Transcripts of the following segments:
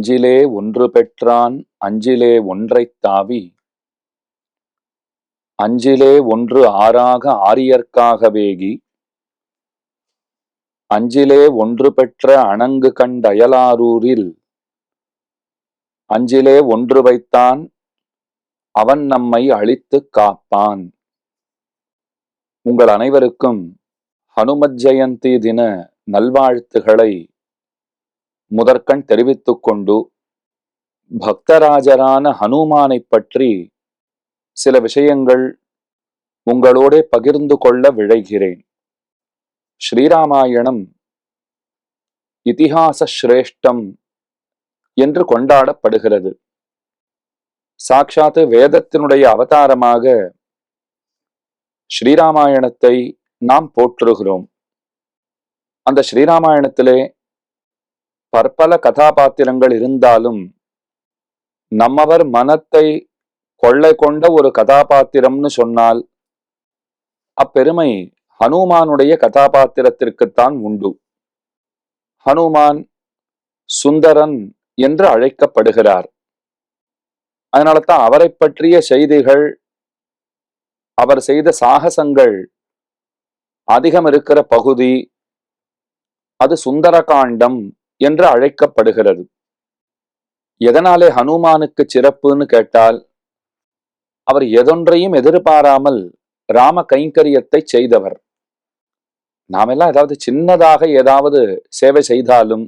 அஞ்சிலே ஒன்று பெற்றான் அஞ்சிலே ஒன்றைத் தாவி அஞ்சிலே ஒன்று ஆறாக ஆரியர்க்காக வேகி அஞ்சிலே ஒன்று பெற்ற அணங்கு கண்டயலாரூரில் அஞ்சிலே ஒன்று வைத்தான் அவன் நம்மை அழித்துக் காப்பான். உங்கள் அனைவருக்கும் ஹனுமத் ஜெயந்தி தின நல்வாழ்த்துகளை முதற்கண் தெரிவித்துக் கொண்டு பக்தராஜரான ஹனுமானை பற்றி சில விஷயங்கள் உங்களோட பகிர்ந்து கொள்ள விழைகிறேன். ஸ்ரீராமாயணம் இதிகாச சிரேஷ்டம் என்று கொண்டாடப்படுகிறது. சாட்சாத்து வேதத்தினுடைய அவதாரமாக ஸ்ரீராமாயணத்தை நாம் போற்றுகிறோம். அந்த ஸ்ரீராமாயணத்திலே பற்பல கதாபாத்திரங்கள் இருந்தாலும் நம்மவர் மனத்தை கொள்ளை கொண்ட ஒரு கதாபாத்திரம்னு சொன்னால் அப்பெருமை ஹனுமானுடைய கதாபாத்திரத்திற்குத்தான் உண்டு. ஹனுமான் சுந்தரன் என்று அழைக்கப்படுகிறார். அதனால தான் அவரை பற்றிய செய்திகள், அவர் செய்த சாகசங்கள் அதிகம் இருக்கிற பகுதி அது சுந்தரகாண்டம் என்று அழைக்கப்படுகிறது. எதனாலே ஹனுமானுக்கு சிறப்புன்னு கேட்டால், அவர் எதொன்றையும் எதிர்பாராமல் ராம கைங்கரியத்தை செய்தவர். நாமெல்லாம் ஏதாவது சின்னதாக ஏதாவது சேவை செய்தாலும்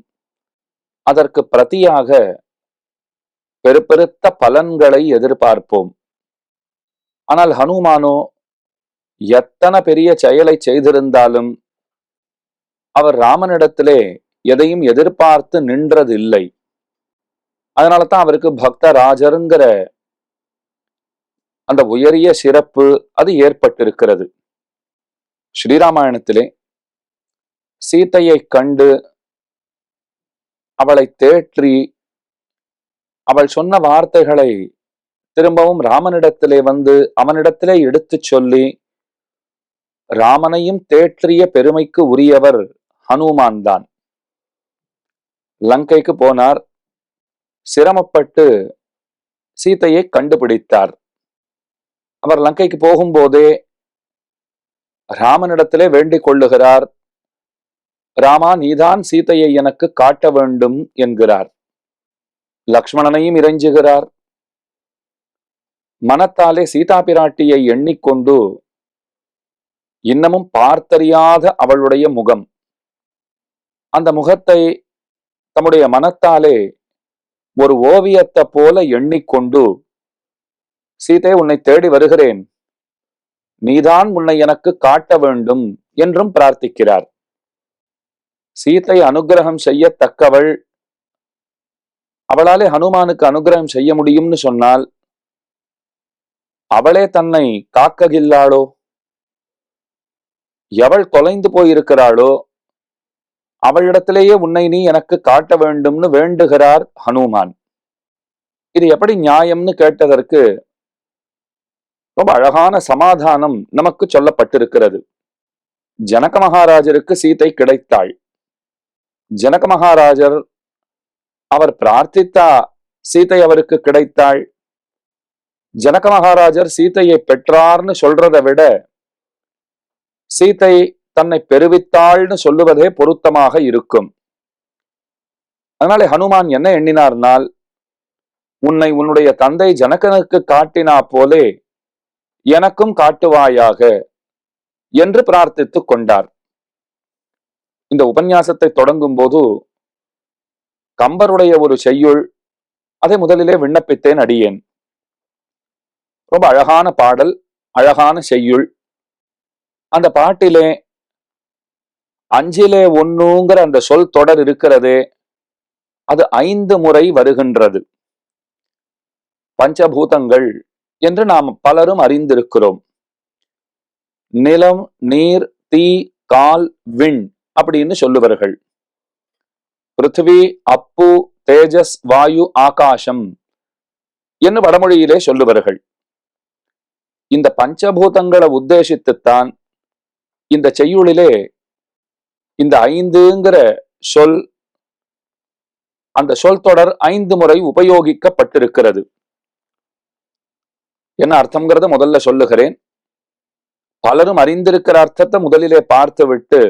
அதற்கு பிரதியாக பெருத்த பலன்களை எதிர்பார்ப்போம். ஆனால் ஹனுமானோ எத்தனை பெரிய செயலை செய்திருந்தாலும் அவர் ராமனிடத்திலே எதையும் எதிர்பார்த்து நின்றதில்லை. அதனால தான் அவருக்கு பக்தராஜருங்கிற அந்த உயரிய சிறப்பு அது ஏற்பட்டிருக்கிறது. ஸ்ரீராமாயணத்திலே சீதையை கண்டு அவளை தேற்றி அவள் சொன்ன வார்த்தைகளை திரும்பவும் ராமனிடத்திலே வந்து அவனிடத்திலே எடுத்து சொல்லி ராமனையும் தேற்றிய பெருமைக்கு உரியவர் ஹனுமான் தான். லங்கைக்கு போனார், சிரமப்பட்டு சீதையை கண்டுபிடித்தார். அவர் லங்கைக்கு போகும்போதே ராமனிடத்திலே வேண்டிக் கொள்ளுகிறார், ராமா நீதான் சீதையை எனக்கு காட்ட வேண்டும் என்கிறார். லக்ஷ்மணனையும் இறைஞ்சுகிறார். மனத்தாலே சீதா பிராட்டியை எண்ணிக்கொண்டு இன்னமும் பார்த்தறியாத அவளுடைய முகம், அந்த முகத்தை தம்முடைய மனத்தாலே ஒரு ஓவியத்தை போல எண்ணிக்கொண்டு, சீதை உன்னை தேடி வருகிறேன், நீதான் உன்னை எனக்கு காட்ட வேண்டும் என்றும் பிரார்த்திக்கிறார். சீதை அனுகிரகம் செய்யத்தக்கவள், அவளாலே ஹனுமானுக்கு அனுகிரகம் செய்ய முடியும்னு சொன்னால் அவளே தன்னை காக்ககில்லாளோ? எவள் தொலைந்து போயிருக்கிறாளோ அவளிடத்திலேயே உன்னை நீ எனக்கு காட்ட வேண்டும்னு வேண்டுகிறார் ஹனுமான். இது எப்படி நியாயம்னு கேட்டதற்கு ரொம்ப அழகான சமாதானம் நமக்கு சொல்லப்பட்டிருக்கிறது. ஜனக மகாராஜருக்கு சீதை கிடைத்தாள். ஜனக மகாராஜர் அவர் பிரார்த்தித்தா சீதை அவருக்கு கிடைத்தாள். ஜனக மகாராஜர் சீதையை பெற்றார்னு சொல்றதை விட சீதை தன்னை பெறுவித்தாள்னு சொல்லுவதே பொருத்தமாக இருக்கும். அதனாலே ஹனுமான் என்ன எண்ணினார்னால், உன்னை உன்னுடைய தந்தை ஜனகனுக்கு காட்டினா போலே எனக்கும் காட்டுவாயாக என்று பிரார்த்தித்துக் கொண்டார். இந்த உபன்யாசத்தை தொடங்கும் போது கம்பருடைய ஒரு செய்யுள், அதை முதலிலே விண்ணப்பித்தேன் அடியேன். ரொம்ப அழகான பாடல், அழகான செய்யுள். அந்த பாட்டிலே அஞ்சிலே ஒண்ணுங்கிற அந்த சொல் தொடர் இருக்கிறதே, அது 5 முறை வருகின்றது. பஞ்சபூதங்கள் என்று நாம் பலரும் அறிந்திருக்கிறோம். நிலம், நீர், தீ, கால், விண் அப்படின்னு சொல்லுவார்கள். பிருத்திவி, அப்பு, தேஜஸ், வாயு, ஆகாசம் என்று வடமொழியிலே சொல்லுவார்கள். இந்த பஞ்சபூதங்களை உத்தேசித்துத்தான் இந்த செய்யுளிலே இந்த 5ங்கிற சொல் அந்த சொல் தொடர் 5 முறை உபயோகிக்கப்பட்டிருக்கிறது. என்ன அர்த்தம்ங்கிறத முதல்ல சொல்லுகிறேன். பலரும் அறிந்திருக்கிற அர்த்தத்தை முதலிலே பார்த்துவிட்டு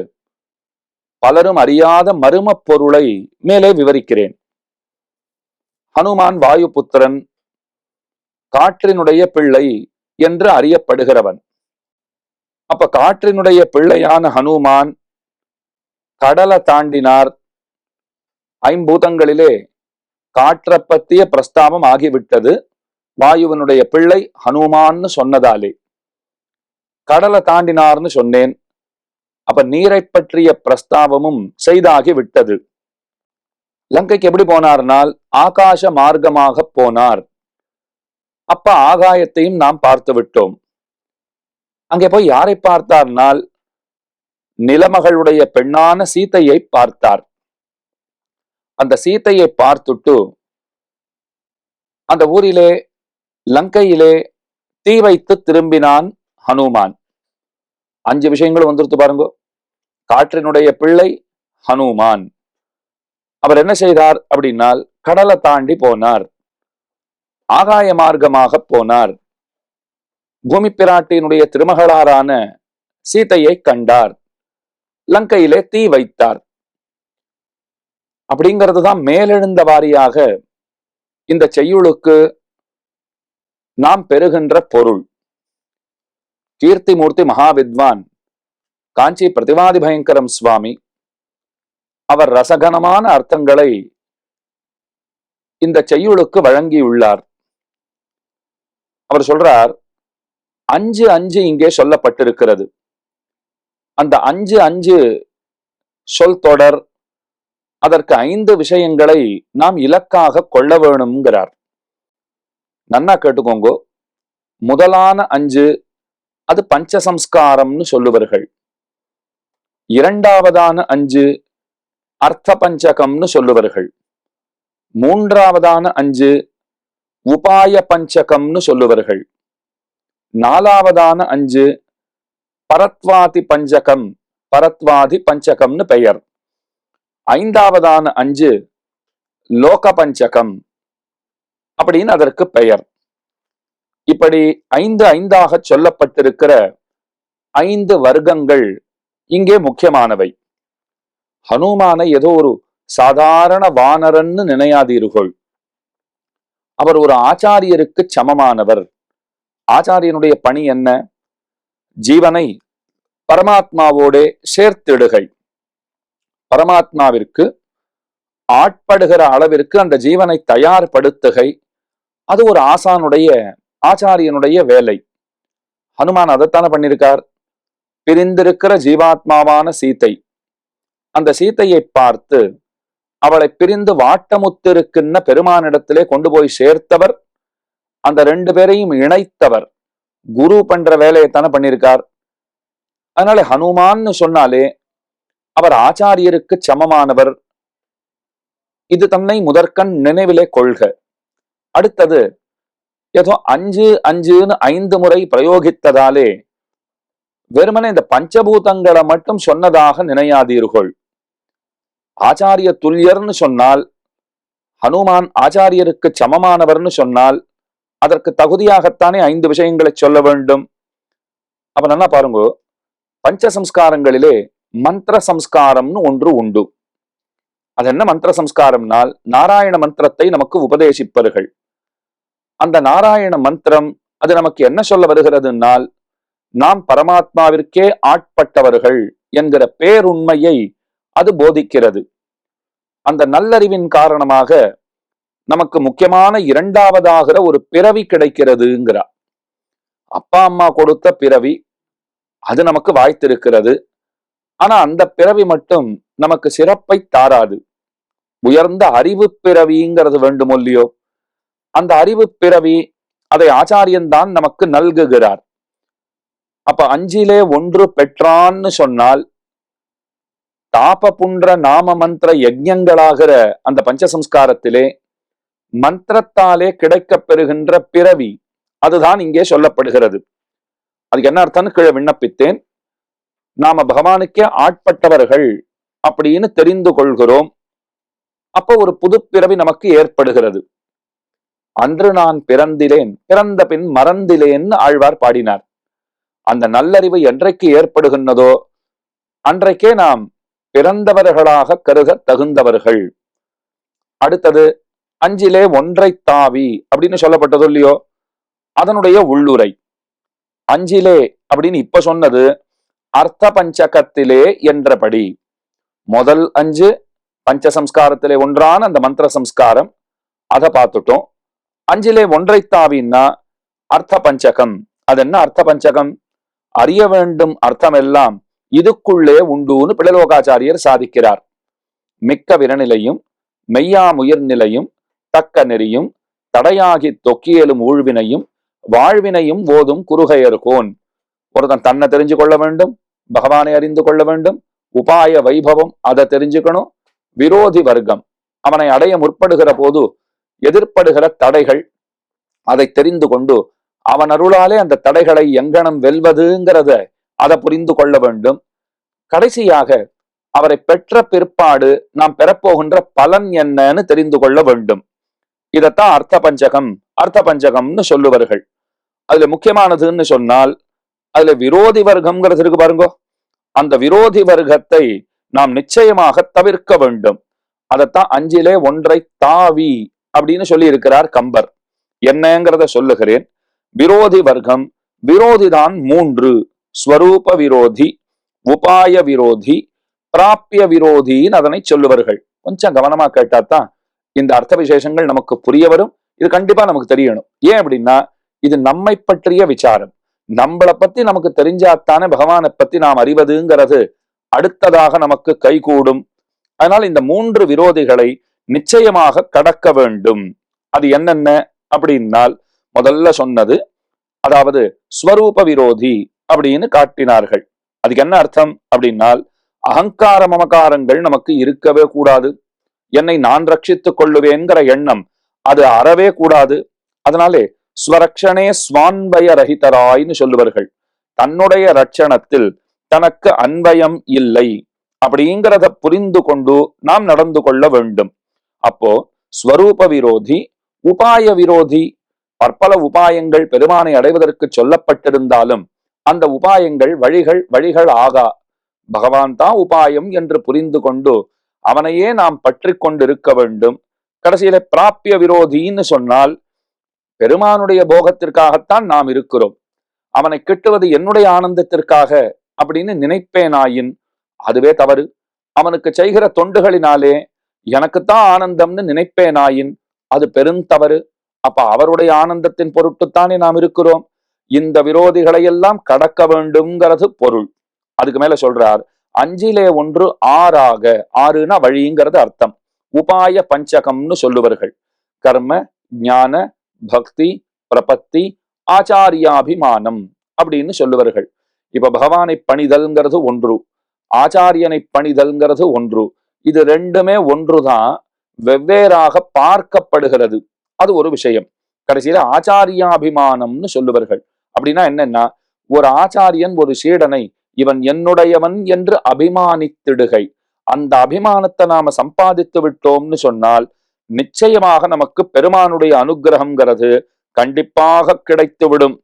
பலரும் அறியாத மர்ம பொருளை மேலே விவரிக்கிறேன். ஹனுமான் வாயுபுத்திரன், காற்றினுடைய பிள்ளை என்று அறியப்படுகிறவன். அப்ப காற்றினுடைய பிள்ளையான ஹனுமான் கடலை தாண்டினார். ஐம்பூதங்களிலே காற்றை பற்றிய பிரஸ்தாபம் ஆகிவிட்டது. வாயுவனுடைய பிள்ளை ஹனுமான்னு சொன்னதாலே கடலை தாண்டினார்னு சொன்னேன். அப்ப நீரை பற்றிய பிரஸ்தாபமும் செய்தாகி விட்டது. லங்கைக்கு எப்படி போனார்னால் ஆகாச மார்க்கமாக போனார். அப்ப ஆகாயத்தையும் நாம் பார்த்து விட்டோம். அங்கே போய் யாரை பார்த்தார்னால் நிலமகளுடைய பெண்ணான சீதையை பார்த்தார். அந்த சீதையை பார்த்துட்டு அந்த ஊரிலே லங்கையிலே தீ வைத்து திரும்பினான் ஹனுமான். 5 விஷயங்களும் வந்துருத்து பாருங்க. காற்றினுடைய பிள்ளை ஹனுமான். அவர் என்ன செய்தார் அப்படின்னால் கடலை தாண்டி போனார், ஆகாய மார்க்கமாக போனார், பூமி பிராட்டியினுடைய திருமகளாரான சீதையை கண்டார், லங்கையிலே தீ வைத்தார். அப்படிங்கிறது தான் மேலெழுந்த வாரியாக இந்த செய்யுளுக்கு நாம் பெறுகின்ற பொருள். கீர்த்திமூர்த்தி மகாவித்வான் காஞ்சி பிரதிவாதி பயங்கரம் சுவாமி அவர் ரசகனமான அர்த்தங்களை இந்த செய்யுளுக்கு வழங்கியுள்ளார். அவர் சொல்றார், 5 இங்கே சொல்லப்பட்டிருக்கிறது. அந்த 5 சொல் தொடர், அதற்கு 5 விஷயங்களை நாம் இலக்காக கொள்ள வேணும்ங்கிறார். நன்னா கேட்டுக்கோங்க. முதலான 5 அது பஞ்சசம்ஸ்காரம்னு சொல்லுவார்கள். இரண்டாவதான 5 அர்த்த பஞ்சகம்னு சொல்லுவார்கள். மூன்றாவதான 5 உபாய பஞ்சகம்னு சொல்லுவார்கள். நாலாவதான 5 பரத்வாதி பஞ்சகம், பரத்வாதி பஞ்சகம்னு பெயர். 5ஆவதான 5 லோக பஞ்சகம் அப்படின்னு அதற்கு பெயர். இப்படி 5 சொல்லப்பட்டிருக்கிற 5 வர்க்கங்கள் இங்கே முக்கியமானவை. ஹனுமானை ஏதோ ஒரு சாதாரண வானரன்னு நினையாதீர்கள். அவர் ஒரு ஆச்சாரியருக்கு சமமானவர். ஆச்சாரியனுடைய பணி என்ன? ஜீவனை பரமாத்மாவோட சேர்த்திடுகை. பரமாத்மாவிற்கு ஆட்படுகிற அளவிற்கு அந்த ஜீவனை தயார்படுத்துகை. அது ஒரு ஆச்சாரியனுடைய வேலை. ஹனுமான் அதைத்தானே பண்ணியிருக்கார். பிரிந்திருக்கிற ஜீவாத்மாவான சீதை, அந்த சீதையை பார்த்து அவளை பிரிந்து வாட்டமுத்திருக்கின்ற பெருமானிடத்திலே கொண்டு போய் சேர்த்தவர். அந்த 2 பேரையும் இணைத்தவர். குரு பண்ற வேலையைத்தானே பண்ணியிருக்கார். அதனால ஹனுமான்னு சொன்னாலே அவர் ஆச்சாரியருக்கு சமமானவர். இது தன்னை முதற்கண் நினைவிலே கொள்க. அடுத்தது ஏதோ 5 முறை பிரயோகித்ததாலே வெறுமனே இந்த பஞ்சபூதங்களை மட்டும் சொன்னதாக நினையாதீர்கள். ஆச்சாரிய துல்லியர்னு சொன்னால், ஹனுமான் ஆச்சாரியருக்கு சமமானவர்னு சொன்னால் அதற்கு தகுதியாகத்தானே 5 விஷயங்களை சொல்ல வேண்டும். அப்ப நல்லா பாருங்க, பஞ்சசம்ஸ்காரங்களிலே மந்திர சம்ஸ்காரம்னு ஒன்று உண்டு. அது என்ன மந்திர சம்ஸ்காரம்னால், நாராயண மந்திரத்தை நமக்கு உபதேசிப்பவர்கள். அந்த நாராயண மந்திரம் அது நமக்கு என்ன சொல்ல வருகிறதுனால், நாம் பரமாத்மாவிற்கே ஆட்பட்டவர்கள் என்கிற பேருண்மையை அது போதிக்கிறது. அந்த நல்லறிவின் காரணமாக நமக்கு முக்கியமான 2ஆவதாகிற ஒரு பிறவி கிடைக்கிறதுங்கிறார். அப்பா அம்மா கொடுத்த பிறவி அது நமக்கு வாய்த்திருக்கிறது. ஆனா அந்த பிறவி மட்டும் நமக்கு சிறப்பை தாராது. உயர்ந்த அறிவு பிறவிங்கிறது வேண்டும் இல்லையோ? அந்த அறிவு பிறவி அதை ஆச்சாரியன்தான் நமக்கு நல்குகிறார். அப்ப 5 1 பெற்றான்னு சொன்னால், தாப புன்ற நாம மந்திர யஜ்ஞங்களாகிற அந்த பஞ்சசம்ஸ்காரத்திலே மந்திரத்தாலே கிடைக்கப் பெறுகின்ற பிறவி அதுதான் இங்கே சொல்லப்படுகிறது. அதுக்கு என்ன அர்த்தம்னு கீழே விண்ணப்பித்தேன். நாம பகவானுக்கே ஆட்பட்டவர்கள் அப்படின்னு தெரிந்து கொள்கிறோம். அப்போ ஒரு புது பிறவி நமக்கு ஏற்படுகிறது. அன்று நான் பிறந்திலேன், பிறந்த பின் மறந்திலேன்னு ஆழ்வார் பாடினார். அந்த நல்லறிவு என்றைக்கு ஏற்படுகின்றதோ அன்றைக்கே நாம் பிறந்தவர்களாக கருத தகுந்தவர்கள். அடுத்தது அஞ்சிலே ஒன்றை தாவி அப்படின்னு சொல்லப்பட்டதோ இல்லையோ, அதனுடைய உள்ளுரை. அஞ்சிலே அப்படின்னு இப்ப சொன்னது அர்த்த பஞ்சகத்திலே என்றபடி. முதல் 5 பஞ்சசம்ஸ்காரத்திலே ஒன்றான அந்த மந்திர சம்ஸ்காரம், அதை பார்த்துட்டோம். அஞ்சிலே ஒன்றை தாவின்னா அர்த்த பஞ்சகம். அது என்ன அர்த்த பஞ்சகம்? அறிய வேண்டும் அர்த்தம் எல்லாம் இதுக்குள்ளே உண்டுன்னு பிழலோகாச்சாரியர் சாதிக்கிறார். மிக்க விரநிலையும் மெய்யாமுயிர் நிலையும் தக்க நெறியும் தடையாகி தொக்கியலும் ஊழ்வினையும் வாழ்வினையும் ஓதும் குறுகையர்கோன். ஒருத்தன் தன்னை தெரிஞ்சு கொள்ள வேண்டும், பகவானை அறிந்து கொள்ள வேண்டும், உபாய வைபவம் அதை தெரிஞ்சுக்கணும். விரோதி வர்க்கம் அவனை அடைய முற்படுகிற போது எதிர்ப்படுகிற தடைகள் அதை தெரிந்து கொண்டு அவன் அருளாலே அந்த தடைகளை எங்கனம் வெல்வதுங்கிறத அதை புரிந்து கொள்ள வேண்டும். கடைசியாக அவரை பெற்ற பிற்பாடு நாம் பெறப்போகின்ற பலன் என்னன்னு தெரிந்து கொள்ள வேண்டும். இதத்தான் அர்த்த பஞ்சகம் அர்த்த பஞ்சகம்னு சொல்லுவார்கள். அதுல முக்கியமானதுன்னு சொன்னால் அதுல விரோதி வர்க்கம்ங்கிறது இருக்கு பாருங்க. அந்த விரோதி வர்க்கத்தை நாம் நிச்சயமாக தவிர்க்க வேண்டும். அதத்தான் அஞ்சிலே ஒன்றை தாவி அப்படின்னு சொல்லி இருக்கிறார் கம்பர். என்னங்கிறத சொல்லுகிறேன். விரோதி வர்க்கம், விரோதிதான் 3: ஸ்வரூப விரோதி, உபாய விரோதி, பிராப்பிய விரோதின்னு அதனை சொல்லுவார்கள். கொஞ்சம் கவனமா கேட்டாதான் இந்த அர்த்த விசேஷங்கள் நமக்கு புரிய வரும். இது கண்டிப்பா நமக்கு தெரியணும். ஏன் அப்படின்னா இது நம்மை பற்றிய விசாரம். நம்மளை பத்தி நமக்கு தெரிஞ்சாத்தானே பகவானை பத்தி நாம் அறிவதுங்கிறது அடுத்ததாக நமக்கு கைகூடும். அதனால் இந்த 3 விரோதிகளை நிச்சயமாக கடக்க வேண்டும். அது என்னென்ன அப்படின்னால் முதல்ல சொன்னது, அதாவது ஸ்வரூப விரோதி அப்படின்னு காட்டினார்கள். அதுக்கு என்ன அர்த்தம் அப்படின்னால் அகங்கார மமகாரங்கள் நமக்கு இருக்கவே கூடாது. என்னை நான் ரட்சித்துக் கொள்ளுவேங்கிற எண்ணம் அது அறவே கூடாது. அதனாலே ஸ்வரக்ஷனே ஸ்வான்பய ரஹிதராய்னு சொல்லுவார்கள். தன்னுடைய ரட்சணத்தில் தனக்கு அன்பயம் இல்லை அப்படிங்கிறத புரிந்து கொண்டு நாம் நடந்து கொள்ள வேண்டும். அப்போ ஸ்வரூப விரோதி, உபாய விரோதி. பற்பல உபாயங்கள் பெருமானை அடைவதற்கு சொல்லப்பட்டிருந்தாலும் அந்த உபாயங்கள் வழிகள் ஆகா. பகவான் தான் உபாயம் என்று புரிந்து கொண்டு அவனையே நாம் பற்றி கொண்டிருக்க வேண்டும். கடைசியில பிராப்பிய விரோதின்னு சொன்னால் பெருமானுடைய போகத்திற்காகத்தான் நாம் இருக்கிறோம். அவனை கிட்டுவது என்னுடைய ஆனந்தத்திற்காக அப்படின்னு நினைப்பேனாயின் அதுவே தவறு. அவனுக்கு செய்கிற தொண்டுகளினாலே எனக்குத்தான் ஆனந்தம்னு நினைப்பேனாயின் அது பெருந்தவறு. அப்ப அவருடைய ஆனந்தத்தின் பொருட்டுத்தானே நாம் இருக்கிறோம். இந்த விரோதிகளை எல்லாம் கடக்க வேண்டும்ங்கிறது பொருள். அதுக்கு மேல சொல்றார், அஞ்சிலே ஒன்று ஆறாக. ஆறுனா வழிங்கிறது அர்த்தம். உபாய பஞ்சகம்னு சொல்லுவார்கள். கர்ம, ஞான, பக்தி, பிரபத்தி, ஆச்சாரியாபிமானம் அப்படின்னு சொல்லுவார்கள். இப்ப பகவானை பணிதல்ங்கிறது ஒன்று, ஆச்சாரியனை பணிதல்ங்கிறது ஒன்று. இது ரெண்டுமே ஒன்றுதான், வெவ்வேறாக பார்க்கப்படுகிறது. அது ஒரு விஷயம். கடைசியில ஆச்சாரியாபிமானம்னு சொல்லுவார்கள். அப்படின்னா என்னன்னா, ஒரு ஆச்சாரியன் ஒரு சீடனை இவன் என்னுடையவன் என்று அபிமானித்திடுகை. அந்த அபிமானத்தை நாம சம்பாதித்து விட்டோம்னு சொன்னால் நிச்சயமாக நமக்கு பெருமானுடைய அனுகிரகம்ங்கிறது கண்டிப்பாக கிடைத்துவிடும்.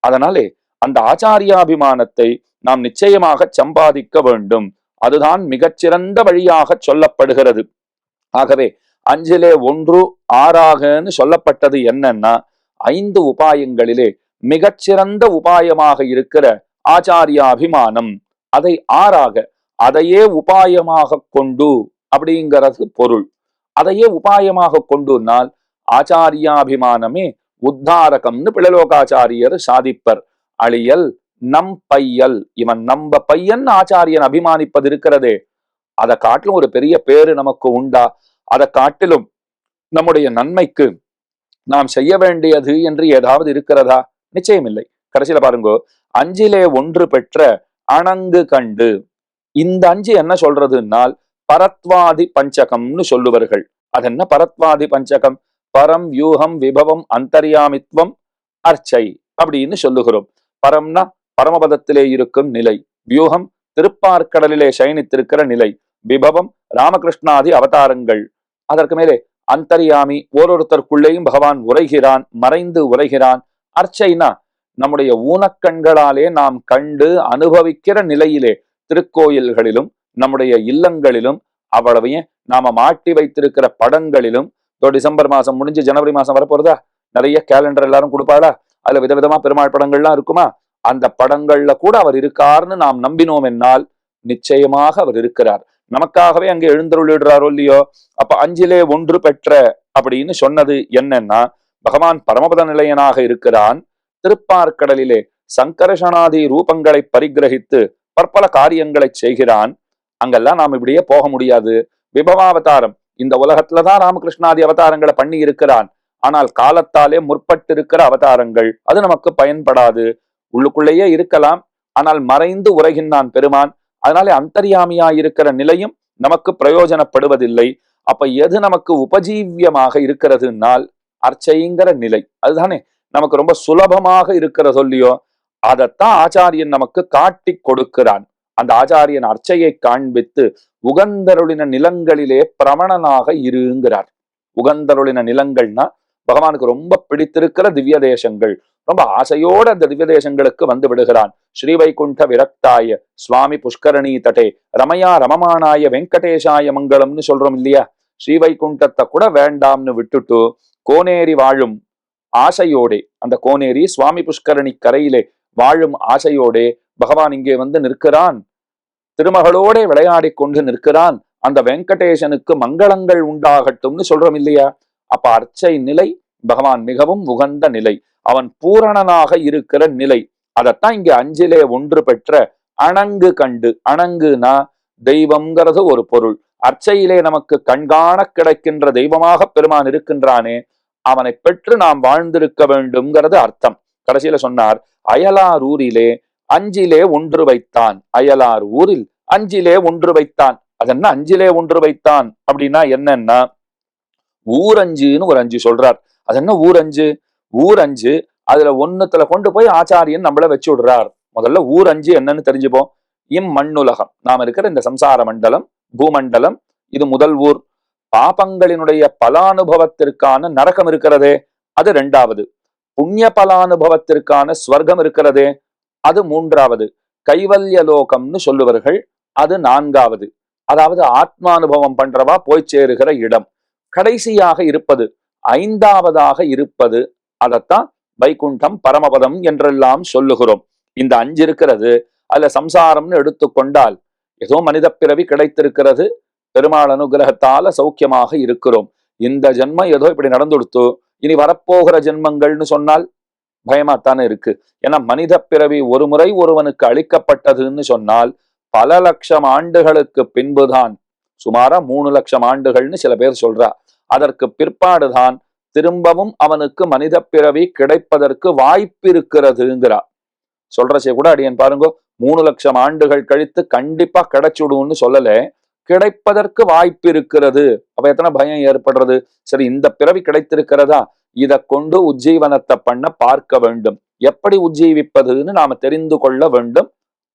அதனாலே அந்த ஆச்சாரியாபிமானத்தை நாம் நிச்சயமாக சம்பாதிக்க வேண்டும். அதுதான் மிகச்சிறந்த வழியாக சொல்லப்படுகிறது. ஆகவே அஞ்சிலே ஒன்று ஆறாகன்னு சொல்லப்பட்டது என்னன்னா, 5 உபாயங்களிலே மிகச்சிறந்த உபாயமாக இருக்கிற ஆச்சாரியாபிமானம். அதை ஆறாக, அதையே உபாயமாக கொண்டு அப்படிங்கிறது பொருள். அதையே உபாயமாக கொண்டுனால் ஆச்சாரியாபிமானமே உத்தாரகம்னு பிழலோகாச்சாரியர் சாதிப்பர். அழியல் நம் பையல். இவன் நம்ப பையன் ஆச்சாரியன் அபிமானிப்பது இருக்கிறதே, அதை காட்டிலும் ஒரு பெரிய பேரு நமக்கு உண்டா? அதை காட்டிலும் நம்முடைய நன்மைக்கு நாம் செய்ய வேண்டியது என்று ஏதாவது இருக்கிறதா? நிச்சயம் இல்லை. கடைசியில பாருங்க, அஞ்சிலே ஒன்று பெற்ற அணங்கு கண்டு. இந்த 5 என்ன சொல்றதுன்னால் பரத்வாதி பஞ்சகம்னு சொல்லுவார்கள். அது என்ன பரத்வாதி பஞ்சகம்? பரம், வியூகம், விபவம், அந்தர்யாமித்வம், அர்ச்சை அப்படின்னு சொல்லுகிறோம். பரம்னா பரமபதத்திலே இருக்கும் நிலை, வியூகம் திருப்பார்கடலிலே சயனித்திருக்கிற நிலை, விபவம் ராமகிருஷ்ணாதி அவதாரங்கள், அதற்கு மேலே அந்தர்யாமி, ஓரொருத்தருக்குள்ளேயும் பகவான் உரைகிறான், மறைந்து உரைகிறான். அர்ச்சைனா நம்முடைய ஊனக்கண்களாலே நாம் கண்டு அனுபவிக்கிற நிலையிலே திருக்கோயில்களிலும் நம்முடைய இல்லங்களிலும் அவ்வளவையும் நாம மாட்டி வைத்திருக்கிற படங்களிலும், டிசம்பர் மாசம் முடிஞ்சு ஜனவரி மாசம் வரப்போறதா, நிறைய கேலண்டர் எல்லாரும் கொடுப்பாளா, அதுல விதவிதமா பெருமாள் படங்கள்லாம் இருக்குமா, அந்த படங்கள்ல கூட அவர் இருக்காருன்னு நாம் நம்பினோம் என்னால் நிச்சயமாக அவர் இருக்கிறார். நமக்காகவே அங்கே எழுந்தருளிடுறாரோ இல்லையோ. அப்ப 5லே 1 பெற்ற அப்படின்னு சொன்னது என்னன்னா, பகவான் பரமபத நிலையனாக இருக்கிறான். திருப்பார்க்கடலிலே சங்கர்ஷனாதி ரூபங்களை பரிகிரகித்து பற்பல காரியங்களை செய்கிறான். அங்கெல்லாம் நாம் இப்படியே போக முடியாது. விபவாவதாரம், இந்த உலகத்துலதான் ராமகிருஷ்ணாதி அவதாரங்களை பண்ணி இருக்கிறான். ஆனால் காலத்தாலே முற்பட்டு இருக்கிற அவதாரங்கள் அது நமக்கு பயன்படாது. உள்ளுக்குள்ளேயே இருக்கலாம், ஆனால் மறைந்து உரைகின்றான் பெருமான். அதனாலே அந்தர்யாமியா இருக்கிற நிலையும் நமக்கு பிரயோஜனப்படுவதில்லை. அப்ப எது நமக்கு உபஜீவியமாக இருக்கிறதுனால் அர்ச்சைங்கிற நிலை அதுதானே நமக்கு ரொம்ப சுலபமாக இருக்கிற சொல்லியோ. அதைத்தான் ஆச்சாரியன் நமக்கு காட்டி கொடுக்கிறான். அந்த ஆச்சாரியன் அர்ச்சையை காண்பித்து உகந்தருளின நிலங்களிலே பிரமணனாக இருங்கிறார். உகந்தருளின நிலங்கள்னா பகவானுக்கு ரொம்ப பிடித்திருக்கிற திவ்ய தேசங்கள். ரொம்ப ஆசையோடு அந்த திவ்ய தேசங்களுக்கு வந்து விடுகிறான். ஸ்ரீவைகுண்ட விரக்தாய சுவாமி புஷ்கரணி தட்டே ரமயா ரமமானாய வெங்கடேஷாய மங்களம்னு சொல்றோம் இல்லையா. ஸ்ரீவைகுண்டத்தை கூட வேண்டாம்னு விட்டுட்டு கோனேரி வாழும் ஆசையோடே, அந்த கோனேரி சுவாமி புஷ்கரணி கரையிலே வாழும் ஆசையோடே பகவான் இங்கே வந்து நிற்கிறான். திருமகளோட விளையாடி கொண்டு நிற்கிறான். அந்த வெங்கடேசனுக்கு மங்களங்கள் உண்டாகட்டும்னு சொல்றோம் இல்லையா. அப்ப அர்ச்சை நிலை பகவான் மிகவும் உகந்த நிலை, அவன் பூரணனாக இருக்கிற நிலை. அதத்தான் இங்க 5லே 1 பெற்ற அணங்கு கண்டு. அணங்குனா தெய்வம்ங்கிறது ஒரு பொருள். அர்ச்சையிலே நமக்கு கண்காண கிடைக்கின்ற தெய்வமாக பெருமான் இருக்கின்றானே, அவனை பெற்று நாம் வாழ்ந்திருக்க வேண்டும்ங்கிறது அர்த்தம். கடைசியில சொன்னார், அயலார் ஊரிலே 5லே 1 வைத்தான். அயலார் ஊரில் 5லே 1 வைத்தான். அது என்ன 5லே 1 வைத்தான் அப்படின்னா என்னன்னா, ஊரஞ்சுன்னு ஒரு 5 சொல்றார். அது என்ன ஊரஞ்சு? ஊரஞ்சு அதுல 1த்துல கொண்டு போய் ஆச்சாரியன் நம்மள வச்சு விடுறார். முதல்ல ஊரஞ்சு என்னன்னு தெரிஞ்சுப்போம். மண்ணுலகம், நாம இருக்கிற இந்த சம்சார மண்டலம், பூமண்டலம், இது முதல் ஊர். பாபங்களினுடைய பலானுபவத்திற்கான நரகம் இருக்கிறதே, அது 2வது. புண்ணிய பலானுபவத்திற்கான ஸ்வர்க்கம் இருக்கிறதே, அது 3வது. கைவல்ய லோகம்னு சொல்லுவார்கள், அது 4வது. அதாவது ஆத்மானுபவம் பண்றவா போய் சேருகிற இடம். கடைசியாக இருப்பது 5வதாக இருப்பது, அதத்தான் வைகுண்டம் பரமபதம் என்றெல்லாம் சொல்லுகிறோம். இந்த 5 இருக்கிறது. அதுல சம்சாரம்னு எடுத்துக்கொண்டால் ஏதோ மனித பிறவி கிடைத்திருக்கிறது, பெருமாள் அனுகிரகத்தால சௌக்கியமாக இருக்கிறோம். இந்த ஜென்மம் ஏதோ இப்படி நடந்துடுத்து, இனி வரப்போகிற ஜென்மங்கள்னு சொன்னால் பயமாத்தானே இருக்கு. ஏன்னா மனித பிறவி ஒரு முறை ஒருவனுக்கு அளிக்கப்பட்டதுன்னு சொன்னால் பல லட்சம் ஆண்டுகளுக்கு பின்புதான், சுமாரா 3 லட்சம் ஆண்டுகள்னு சில பேர் சொல்றா, அதற்கு பிற்பாடுதான் திரும்பவும் அவனுக்கு மனித பிறவி கிடைப்பதற்கு வாய்ப்பு இருக்கிறதுங்கிறா. சொல்றச்சே கூட அடியன் பாருங்க, 3 லட்சம் ஆண்டுகள் கழித்து கண்டிப்பா கிடைச்சுடுன்னு சொல்லல, கிடைப்பதற்கு வாய்ப்பு இருக்கிறது. அப்ப எத்தனை பயம் ஏற்படுறது. சரி, இந்த பிறவி கிடைத்திருக்கிறதா, இதை கொண்டு உஜ்ஜீவனத்தை பண்ண பார்க்க வேண்டும். எப்படி உஜ்ஜீவிப்பதுன்னு நாம தெரிந்து கொள்ள வேண்டும்.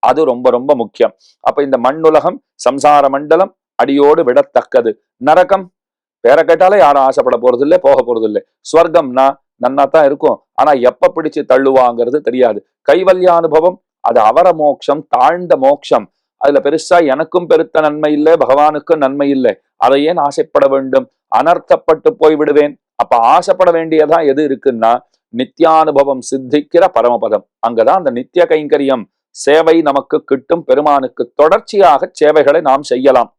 அது ரொம்ப ரொம்ப முக்கியம். அப்ப இந்த மண்ணுலகம் சம்சார மண்டலம் அடியோடு விடத்தக்கது. நரகம் பேரை கேட்டாலே யாரும் ஆசைப்பட போறது இல்லை, போக போறது இல்லை. ஸ்வர்க்கம்னா நன்னாத்தான் இருக்கும், ஆனா எப்ப பிடிச்சு தள்ளுவாங்கிறது தெரியாது. கைவல்யானுபவம் அது அவர மோட்சம், தாழ்ந்த மோட்சம். அதுல பெருசா எனக்கும் பெருத்த நன்மை இல்லை, பகவானுக்கும் நன்மை இல்லை. அதை ஏன் ஆசைப்பட வேண்டும்? அனர்த்தப்பட்டு போய் விடுவேன். அப்ப ஆசைப்பட வேண்டியதா எது இருக்குன்னா நித்தியானுபவம் சித்திக்கிற பரமபதம். அங்கதான் அந்த நித்திய கைங்கரியம் சேவை நமக்கு கிட்டும். பெருமானுக்கு தொடர்ச்சியாக சேவைகளை நாம் செய்யலாம்.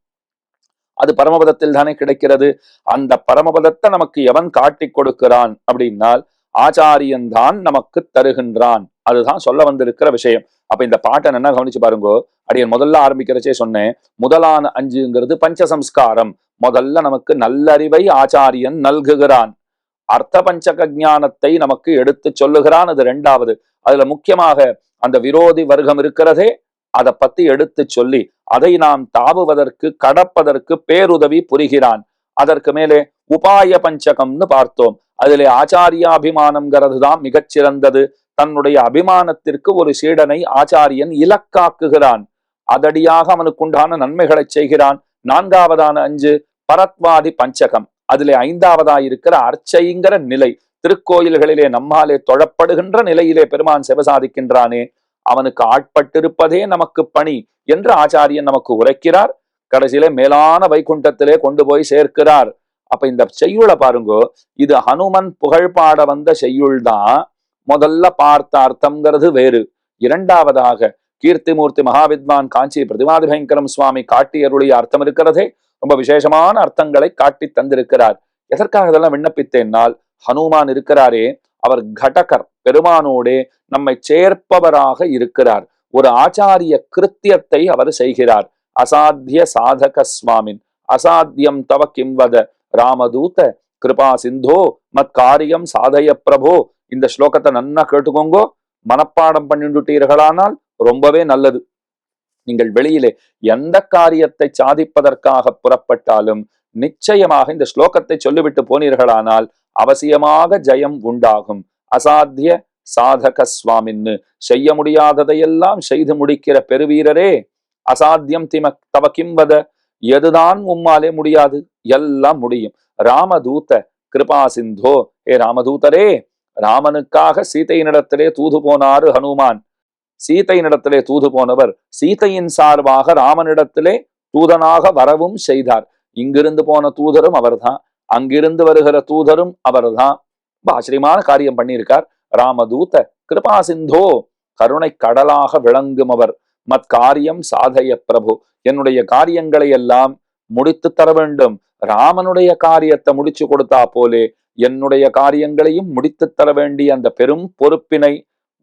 அது பரமபதத்தில் தானே கிடைக்கிறது. அந்த பரமபதத்தை நமக்கு எவன் காட்டி கொடுக்கிறான் அப்படின்னால் ஆச்சாரியன் தான் நமக்கு தருகின்றான். அதுதான் சொல்ல வந்திருக்கிற விஷயம். அப்ப இந்த பாட்டை என்ன கவனிச்சு பாருங்கோ. அடியன் முதல்ல ஆரம்பிக்கிறச்சே சொன்னேன், முதலான 5ங்கிறது பஞ்சசம்ஸ்காரம். முதல்ல நமக்கு நல்லறிவை ஆச்சாரியன் நல்குகிறான். அர்த்த பஞ்சக ஞானத்தை நமக்கு எடுத்து சொல்லுகிறான், அது 2வது. அதுல முக்கியமாக அந்த விரோதி வர்க்கம் இருக்கிறதே, அதை பத்தி எடுத்து சொல்லி அதை நாம் தாவுவதற்கு கடப்பதற்கு பேருதவி புரிகிறான். அதற்கு மேலே உபாய பஞ்சகம்னு பார்த்தோம். அதிலே ஆச்சாரியாபிமானம்ங்கிறது தான் மிகச்சிறந்தது. தன்னுடைய அபிமானத்திற்கு ஒரு சீடனை ஆச்சாரியன் இலக்காக்குகிறான். அதடியாக அவனுக்குண்டான நன்மைகளை செய்கிறான். 4வதான 5 பரத்வாதி பஞ்சகம், அதிலே 5வதா இருக்கிற அர்ச்சைங்கிற நிலை, திருக்கோயில்களிலே நம்மாலே தொழப்படுகின்ற நிலையிலே பெருமான் சிவசாதிக்கின்றானே, அவனுக்கு ஆட்பட்டிருப்பதே நமக்கு பணி என்று ஆச்சாரியன் நமக்கு உரைக்கிறார். கடைசியிலே மேலான வைகுண்டத்திலே கொண்டு போய் சேர்க்கிறார். அப்ப இந்த செய்யுளை பாருங்கோ, இது ஹனுமன் புகழ் பாட வந்த செய்யுள் தான். முதல்ல பார்த்த அர்த்தம்ங்கிறது வேறு. இரண்டாவதாக கீர்த்திமூர்த்தி மகாவித்வான் காஞ்சி பிரதிமாதி பயங்கரம் சுவாமி காட்டி அருளிய அர்த்தம் இருக்கிறதே, ரொம்ப விசேஷமான அர்த்தங்களை காட்டி தந்திருக்கிறார். எதற்காக இதெல்லாம் விண்ணப்பித்தேன்னால், ஹனுமான் இருக்கிறாரே, அவர் கடகர், பெருமானோடே நம்மை சேர்ப்பவராக இருக்கிறார். ஒரு ஆச்சாரிய கிருத்தியத்தை அவர் செய்கிறார். அசாத்திய சாதக சுவாமின் அசாத்தியம் தவ கிம்வத ராமதூத கிருபா சிந்தோ மத் காரியம் சாதய பிரபோ. இந்த ஸ்லோகத்தை நன்னா கேட்டுக்கோங்கோ, மனப்பாடம் பண்ணிட்டுட்டீர்களானால் ரொம்பவே நல்லது. நீங்கள் வெளியிலே எந்த காரியத்தை சாதிப்பதற்காக புறப்பட்டாலும் நிச்சயமாக இந்த ஸ்லோகத்தை சொல்லிவிட்டு போனீர்களானால் அவசியமாக ஜெயம் உண்டாகும். அசாத்திய சாதக சுவாமின்னு, செய்ய முடியாததையெல்லாம் செய்து முடிக்கிற பெருவீரரே, அசாத்தியம் தவ கிம்வத, எதுதான் உம்மாலே முடியாது, எல்லாம் முடியும். ராமதூத கிருபா சிந்தோ, ஏ ராமதூதரே, ராமனுக்காக சீதையினிடத்திலே தூது போனாரு ஹனுமான். சீதையினிடத்திலே தூது போனவர் சீதையின் சார்பாக ராமனிடத்திலே தூதனாக வரவும் செய்தார். இங்கிருந்து போன தூதரும் அவர்தான், அங்கிருந்து வருகிற தூதரும் அவர்தான். ஆச்சரியமான காரியம் பண்ணியிருக்கார். ராமதூத கிருபா சிந்தோ, கருணை கடலாக விளங்கும் அவர். மத் காரியம் சாதய பிரபு, என்னுடைய காரியங்களை எல்லாம் முடித்து தர வேண்டும். ராமனுடைய காரியத்தை முடிச்சு கொடுத்தா போலே என்னுடைய காரியங்களையும் முடித்து தர வேண்டிய அந்த பெரும் பொறுப்பினை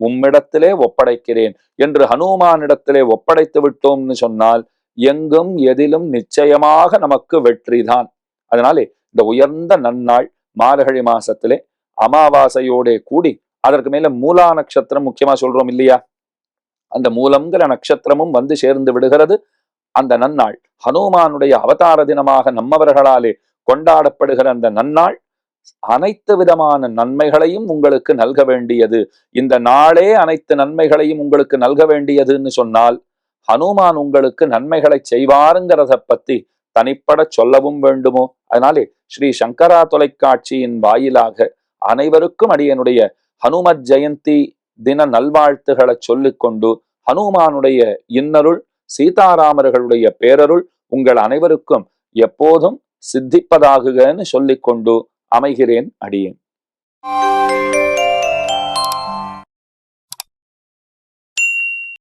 உம்மிடத்திலே ஒப்படைக்கிறேன் என்று ஹனுமானிடத்திலே ஒப்படைத்து விட்டோம்னு சொன்னால் எங்கும் எதிலும் நிச்சயமாக நமக்கு வெற்றிதான். அதனாலே இந்த உயர்ந்த நன்னாள் மார்கழி மாசத்திலே அமாவாசையோட கூடி அதற்கு மேல மூலா நட்சத்திரம் முக்கியமா சொல்றோம் இல்லையா, அந்த மூலம்ங்கிற நட்சத்திரமும் வந்து சேர்ந்து விடுகிறது. அந்த நன்னாள் ஹனுமானுடைய அவதார தினமாக நம்மவர்களாலே கொண்டாடப்படுகிற அந்த நன்னாள் அனைத்து விதமான நன்மைகளையும் உங்களுக்கு நல்க வேண்டியது. இந்த நாளே அனைத்து நன்மைகளையும் உங்களுக்கு நல்க வேண்டியதுன்னு சொன்னால் ஹனுமான் உங்களுக்கு நன்மைகளை செய்வாருங்கிறத பத்தி தனிப்பட சொல்லவும் வேண்டுமோ? அதனாலே ஸ்ரீ சங்கரா தொலைக்காட்சியின் வாயிலாக அனைவருக்கும் அடியனுடைய ஹனுமத் ஜெயந்தி தின நல்வாழ்த்துகளை சொல்லிக்கொண்டு, ஹனுமானுடைய இன்னருள், சீதாராமர்களுடைய பேரருள் உங்கள் அனைவருக்கும் எப்போதும் சித்திப்பதாகுகன்னு சொல்லிக்கொண்டு அமைகிறேன் அடியேன்.